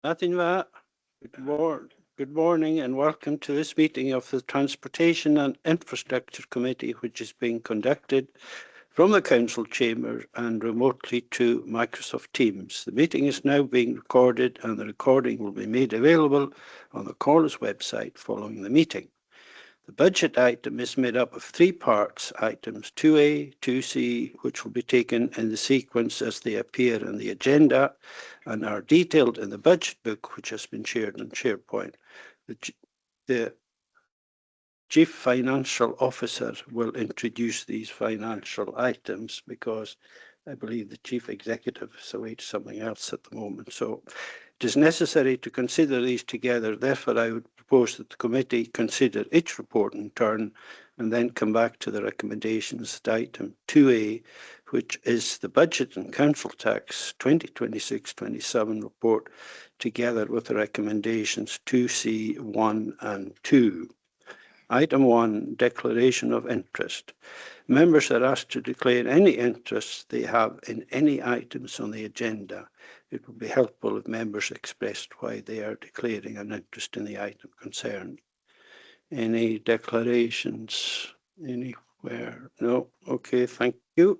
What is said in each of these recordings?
Nothing that. Good morning and welcome to this meeting of the Transportation and Infrastructure Committee, which is being conducted from the Council Chamber and remotely to Microsoft Teams. The meeting is now being recorded and the recording will be made available on the Chorus website following the meeting. The budget item is made up of three parts, items 2A, 2C, which will be taken in the sequence as they appear in the agenda and are detailed in the budget book, which has been shared on SharePoint. The Chief Financial Officer will introduce these financial items because I believe the Chief Executive is away to something else at the moment. So it is necessary to consider these together. Therefore, I would propose that the committee consider each report in turn and then come back to the recommendations at item 2A, which is the Budget and Council Tax 2026-27 report, together with the recommendations 2C, 1 and 2. Item 1, Declaration of Interest. Members are asked to declare any interest they have in any items on the agenda. It would be helpful if members expressed why they are declaring an interest in the item concerned. Any declarations anywhere? No? Okay, thank you.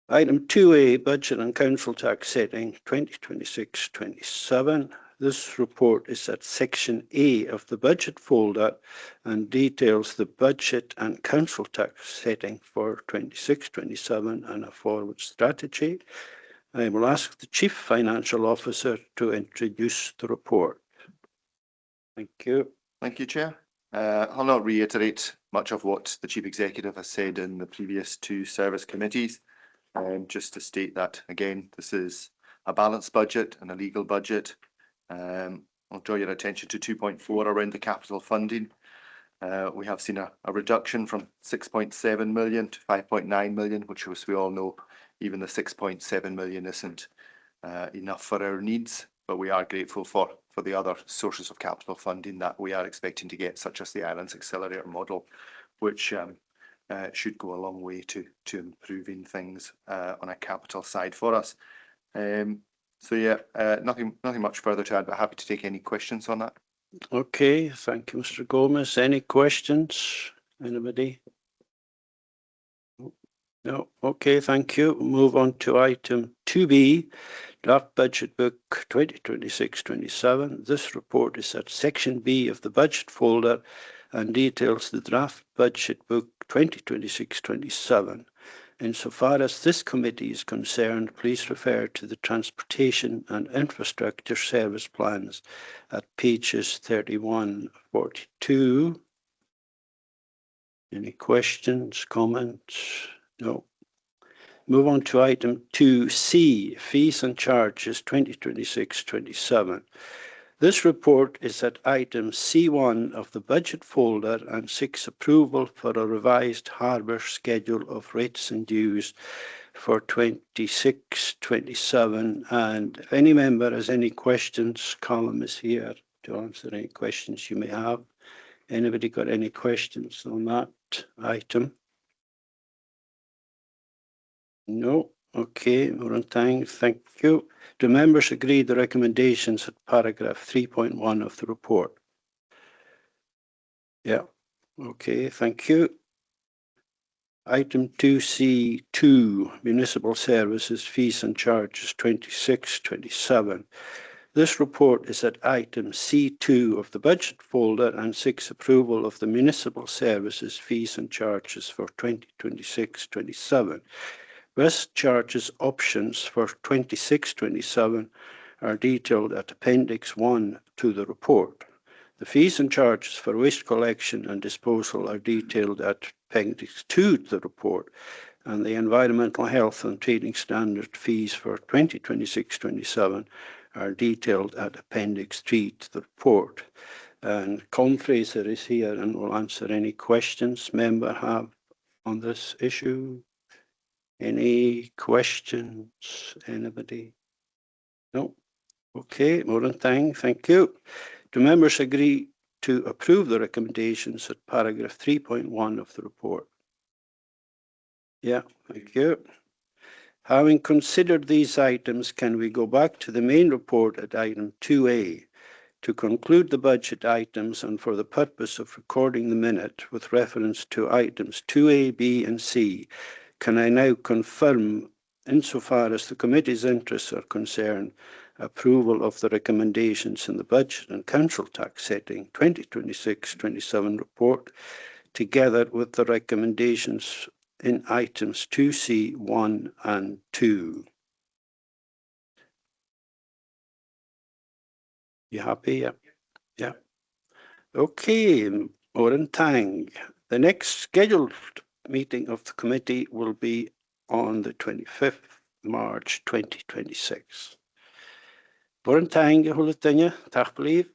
Item 2A, Budget and Council Tax Setting 2026-27. This report is at Section A of the Budget folder and details the budget and council tax setting for 26-27 and a forward strategy. I will ask the Chief Financial Officer to introduce the report. Thank you. Thank you, Chair. I'll not reiterate much of what the Chief Executive has said in the previous two service committees. Just to state that, again, this is a balanced budget and a legal budget. I'll draw your attention to 2.4 around the capital funding. We have seen a reduction from 6.7 million to 5.9 million, which, as we all know, even the 6.7 million isn't enough for our needs, but we are grateful for the other sources of capital funding that we are expecting to get, such as the Islands Accelerator model, which should go a long way to improving things on a capital side for us. So yeah, nothing much further to add, but happy to take any questions on that. Okay, thank you, Mr. Gomez. Any questions? Anybody? No. Okay, thank you. We'll move on to item 2B, Draft Budget Book 2026-27. This report is at Section B of the Budget folder and details the Draft Budget Book 2026-27. Insofar as this committee is concerned, please refer to the Transportation and Infrastructure Service Plans at pages 31-42. Any questions, comments? No. Move on to item 2C, Fees and Charges 2026-27. This report is at item C1 of the Budget folder and seeks approval for a revised harbour schedule of rates and dues for 26-27. And if any member has any questions, Colin is here to answer any questions you may have. Anybody got any questions on that item? No. Okay, Morantang, thank you. Do members agree the recommendations at paragraph 3.1 of the report? Yeah. Okay, thank you. Item 2C2, Municipal Services, Fees and Charges 26-27. This report is at item C2 of the Budget folder and seeks approval of the Municipal Services, Fees and Charges for 2026-27. Risk charges options for 26-27 are detailed at Appendix 1 to the report. The fees and charges for waste collection and disposal are detailed at Appendix 2 to the report, and the environmental health and trading standard fees for 2026-27 are detailed at Appendix 3 to the report. And Colin Fraser is here and will answer any questions member have on this issue. Any questions? Anybody? No? Okay, Morantang, thank you. Do members agree to approve the recommendations at paragraph 3.1 of the report? Yeah, thank you. Having considered these items, can we go back to the main report at item 2A to conclude the budget items and for the purpose of recording the minute with reference to items 2A, B and C? Can I now confirm, insofar as the committee's interests are concerned, approval of the recommendations in the budget and council tax setting 2026-27 report, together with the recommendations in items 2C, 1 and 2. You happy? Yeah. Yeah. Okay, Tang. The next scheduled meeting of the committee will be on the 25th March 2026. Tang, Hulitanya, Tachbelieve.